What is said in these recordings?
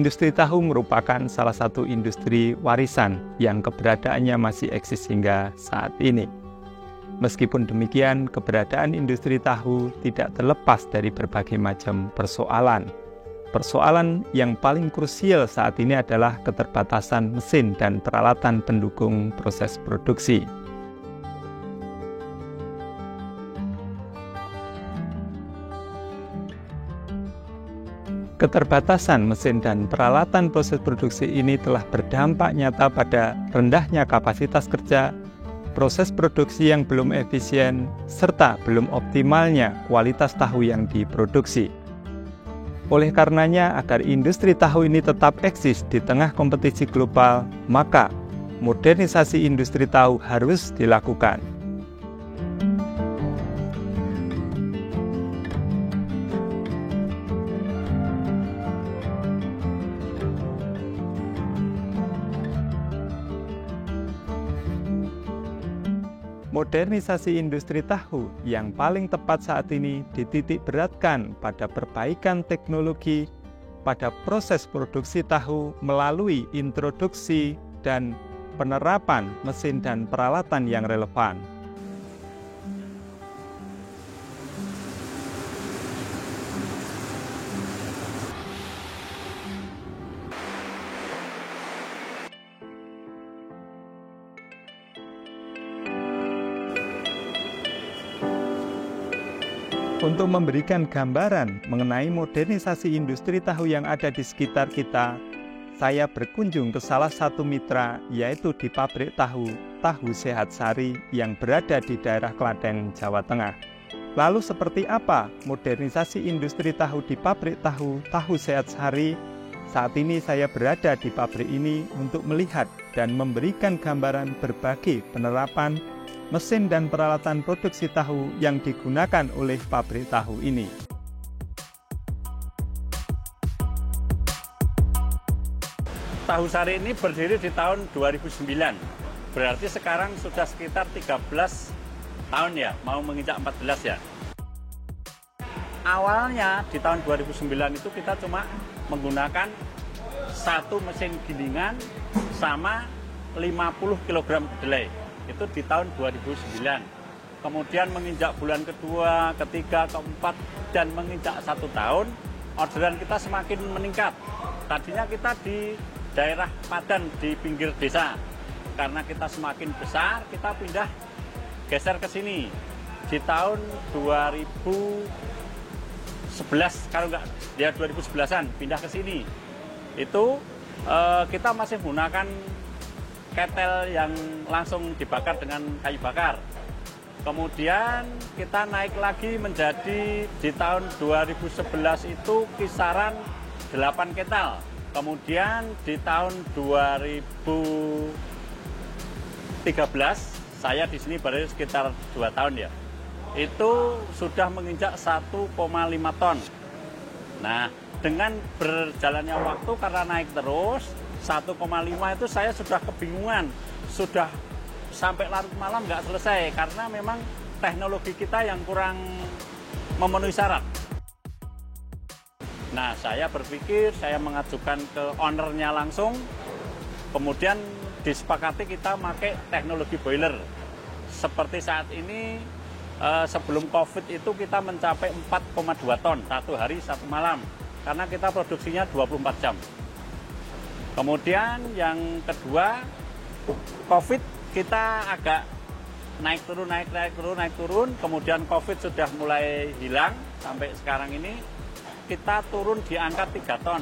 Industri tahu merupakan salah satu industri warisan yang keberadaannya masih eksis hingga saat ini. Meskipun demikian, keberadaan industri tahu tidak terlepas dari berbagai macam persoalan. Persoalan yang paling krusial saat ini adalah keterbatasan mesin dan peralatan pendukung proses produksi. Keterbatasan mesin dan peralatan proses produksi ini telah berdampak nyata pada rendahnya kapasitas kerja, proses produksi yang belum efisien, serta belum optimalnya kualitas tahu yang diproduksi. Oleh karenanya, agar industri tahu ini tetap eksis di tengah kompetisi global, maka modernisasi industri tahu harus dilakukan. Modernisasi industri tahu yang paling tepat saat ini dititik beratkan pada perbaikan teknologi pada proses produksi tahu melalui introduksi dan penerapan mesin dan peralatan yang relevan. Untuk memberikan gambaran mengenai modernisasi industri tahu yang ada di sekitar kita, saya berkunjung ke salah satu mitra, yaitu di pabrik tahu Sehat Sari yang berada di daerah Klaten, Jawa Tengah. Lalu seperti apa modernisasi industri tahu di pabrik tahu Sehat Sari? Saat ini saya berada di pabrik ini untuk melihat dan memberikan gambaran berbagai penerapan mesin dan peralatan produksi tahu yang digunakan oleh pabrik tahu ini. Tahu Sari ini berdiri di tahun 2009, berarti sekarang sudah sekitar 13 tahun ya, mau menginjak 14 ya. Awalnya di tahun 2009 itu kita cuma menggunakan satu mesin gilingan sama 50 kg kedelai. Itu di tahun 2009. Kemudian menginjak bulan kedua, ketiga, keempat, dan menginjak 1 tahun, orderan kita semakin meningkat. Tadinya kita di daerah padan di pinggir desa. Karena kita semakin besar, kita pindah geser ke sini. Di tahun 2011, kalau enggak, ya 2011-an, pindah ke sini. Itu kita masih menggunakan ketel yang langsung dibakar dengan kayu bakar. Kemudian kita naik lagi menjadi di tahun 2011 itu kisaran 8 ketel. Kemudian di tahun 2013 saya di sini baru sekitar 2 tahun ya. Itu sudah menginjak 1,5 ton. Nah, dengan berjalannya waktu karena naik terus 1,5 itu saya sudah kebingungan, sudah sampai larut malam nggak selesai karena memang teknologi kita yang kurang memenuhi syarat. Nah, saya berpikir saya mengajukan ke ownernya langsung, kemudian disepakati kita pakai teknologi boiler. Seperti saat ini, sebelum COVID itu kita mencapai 4,2 ton, 1 hari 1 malam, karena kita produksinya 24 jam. Kemudian yang kedua, COVID kita agak naik turun, kemudian COVID sudah mulai hilang sampai sekarang ini kita turun di angka 3 ton.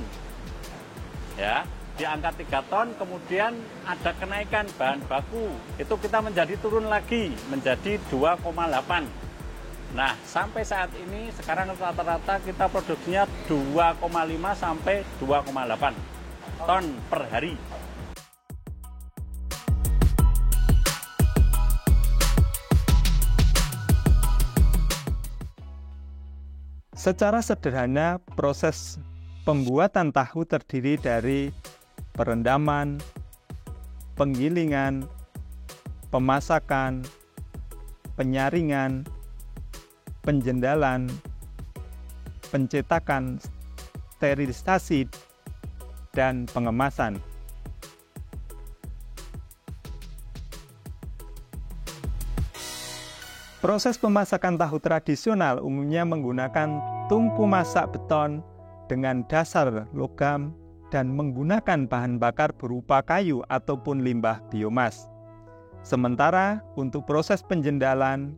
Ya, di angka 3 ton, kemudian ada kenaikan bahan baku. Itu kita menjadi turun lagi menjadi 2,8. Nah, sampai saat ini sekarang rata-rata kita produksinya 2,5 sampai 2,8 ton per hari. Secara sederhana, proses pembuatan tahu terdiri dari perendaman, penggilingan, pemasakan, penyaringan, penjendalan, pencetakan, sterilisasi, dan pengemasan. Proses pemasakan tahu tradisional umumnya menggunakan tungku masak beton dengan dasar logam dan menggunakan bahan bakar berupa kayu ataupun limbah biomas. Sementara untuk proses penjendalan,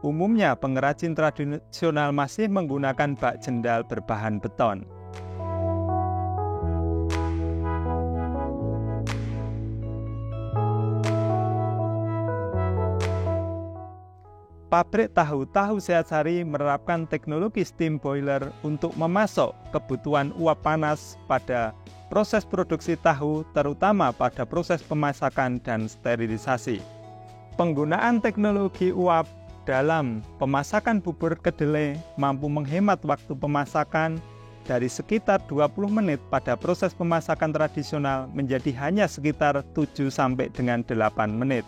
umumnya pengrajin tradisional masih menggunakan bak jendal berbahan beton. Pabrik Tahu Sehat Sari menerapkan teknologi steam boiler untuk memasok kebutuhan uap panas pada proses produksi tahu, terutama pada proses pemasakan dan sterilisasi. Penggunaan teknologi uap dalam pemasakan bubur kedelai mampu menghemat waktu pemasakan dari sekitar 20 menit pada proses pemasakan tradisional menjadi hanya sekitar 7 sampai dengan 8 menit.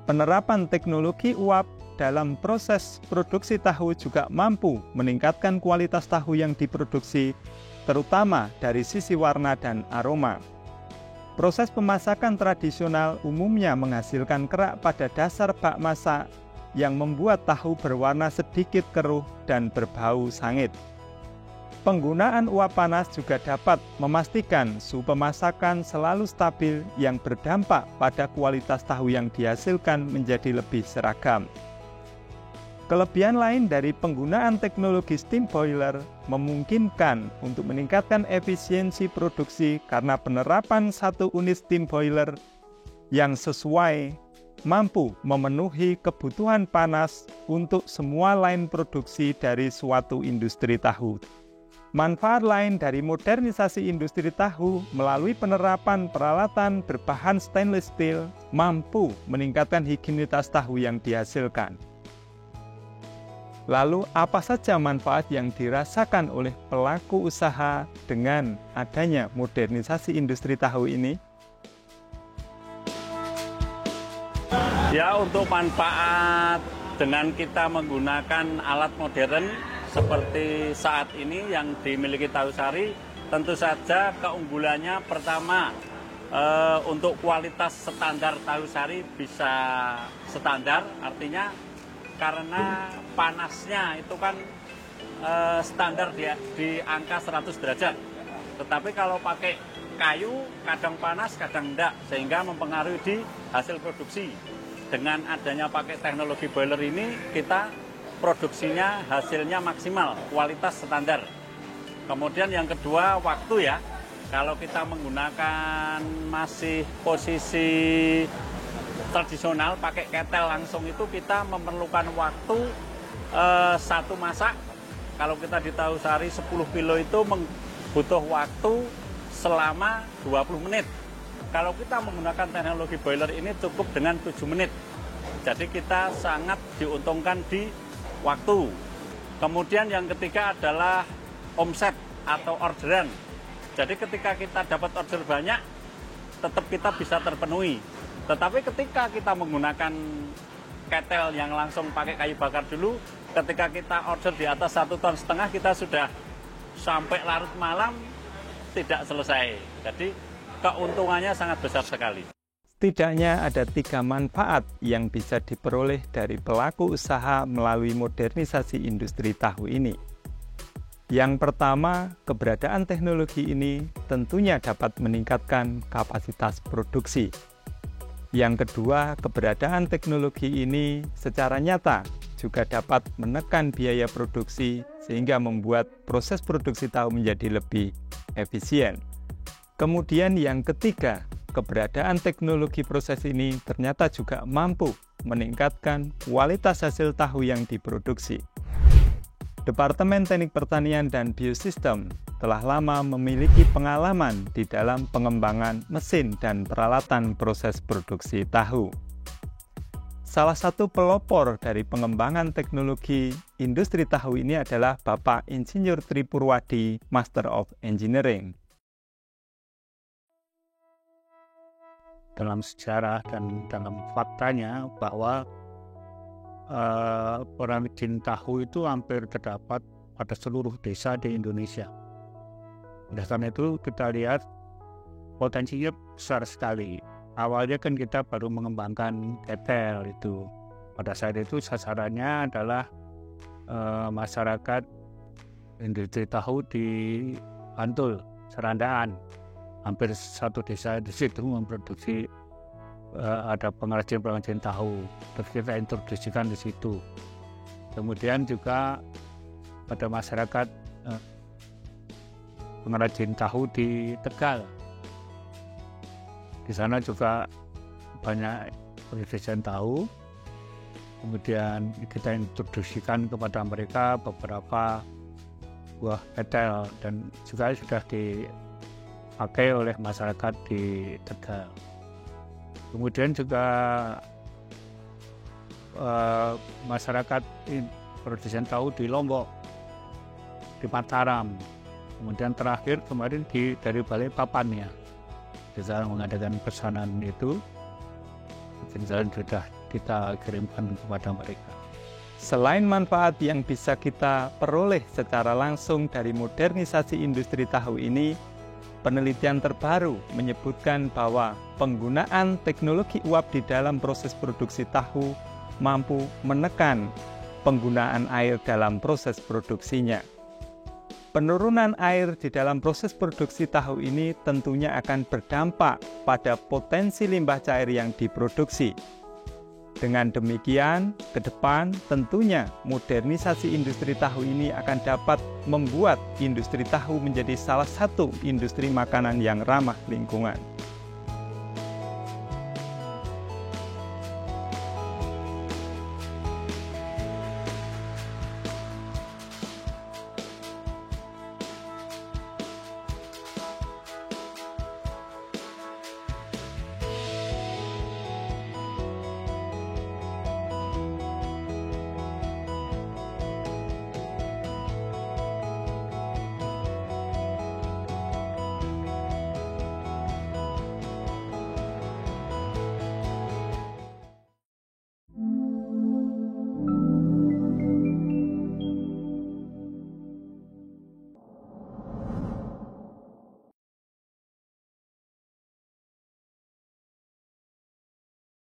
Penerapan teknologi uap dalam proses produksi tahu juga mampu meningkatkan kualitas tahu yang diproduksi, terutama dari sisi warna dan aroma. Proses pemasakan tradisional umumnya menghasilkan kerak pada dasar bak masak yang membuat tahu berwarna sedikit keruh dan berbau sangit. Penggunaan uap panas juga dapat memastikan suhu pemasakan selalu stabil yang berdampak pada kualitas tahu yang dihasilkan menjadi lebih seragam. Kelebihan lain dari penggunaan teknologi steam boiler memungkinkan untuk meningkatkan efisiensi produksi karena penerapan satu unit steam boiler yang sesuai mampu memenuhi kebutuhan panas untuk semua line produksi dari suatu industri tahu. Manfaat lain dari modernisasi industri tahu melalui penerapan peralatan berbahan stainless steel mampu meningkatkan higienitas tahu yang dihasilkan. Lalu, apa saja manfaat yang dirasakan oleh pelaku usaha dengan adanya modernisasi industri tahu ini? Ya, untuk manfaat dengan kita menggunakan alat modern seperti saat ini yang dimiliki Tahu Sari, tentu saja keunggulannya pertama untuk kualitas standar Tahu Sari bisa standar, artinya karena panasnya itu kan standar di angka 100 derajat. Tetapi kalau pakai kayu kadang panas kadang enggak, sehingga mempengaruhi di hasil produksi. Dengan adanya pakai teknologi boiler ini, kita produksinya hasilnya maksimal, kualitas standar. Kemudian yang kedua, waktu ya. Kalau kita menggunakan masih posisi tradisional pakai ketel langsung itu kita memerlukan waktu satu masak. Kalau kita di Tahu Sari 10 kilo itu butuh waktu selama 20 menit. Kalau kita menggunakan teknologi boiler ini cukup dengan 7 menit. Jadi kita sangat diuntungkan di waktu. Kemudian yang ketiga adalah omset atau orderan. Jadi ketika kita dapat order banyak, tetap kita bisa terpenuhi. Tetapi ketika kita menggunakan ketel yang langsung pakai kayu bakar dulu, ketika kita order di atas 1,5 ton, kita sudah sampai larut malam tidak selesai. Jadi keuntungannya sangat besar sekali. Setidaknya ada 3 manfaat yang bisa diperoleh dari pelaku usaha melalui modernisasi industri tahu ini. Yang pertama, keberadaan teknologi ini tentunya dapat meningkatkan kapasitas produksi. Yang kedua, keberadaan teknologi ini secara nyata juga dapat menekan biaya produksi sehingga membuat proses produksi tahu menjadi lebih efisien. Kemudian yang ketiga, keberadaan teknologi proses ini ternyata juga mampu meningkatkan kualitas hasil tahu yang diproduksi. Departemen Teknik Pertanian dan Biosistem telah lama memiliki pengalaman di dalam pengembangan mesin dan peralatan proses produksi tahu. Salah satu pelopor dari pengembangan teknologi industri tahu ini adalah Bapak Insinyur Tri Purwadi, Master of Engineering. Dalam sejarah dan dalam faktanya bahwa perajin tahu itu hampir terdapat pada seluruh desa di Indonesia. Oleh karena itu kita lihat potensinya besar sekali. Awalnya kan kita baru mengembangkan ketel itu. Pada saat itu sasarannya adalah masyarakat industri tahu di Bantul, Serandaan. Hampir satu desa di situ memproduksi ada pengrajin tahu. Terus kita introduksikan di situ. Kemudian juga pada masyarakat pengrajin tahu di Tegal. Di sana juga banyak produsen tahu. Kemudian kita introduksikan kepada mereka beberapa buah ketel dan juga sudah dipakai oleh masyarakat di Tegal. Kemudian juga masyarakat produsen tahu di Lombok, di Mataram. Kemudian terakhir kemarin dari Balikpapan ya. Kita mengadakan pesanan itu, dan sudah kita kirimkan kepada mereka. Selain manfaat yang bisa kita peroleh secara langsung dari modernisasi industri tahu ini, penelitian terbaru menyebutkan bahwa penggunaan teknologi uap di dalam proses produksi tahu mampu menekan penggunaan air dalam proses produksinya. Penurunan air di dalam proses produksi tahu ini tentunya akan berdampak pada potensi limbah cair yang diproduksi. Dengan demikian, ke depan tentunya modernisasi industri tahu ini akan dapat membuat industri tahu menjadi salah satu industri makanan yang ramah lingkungan.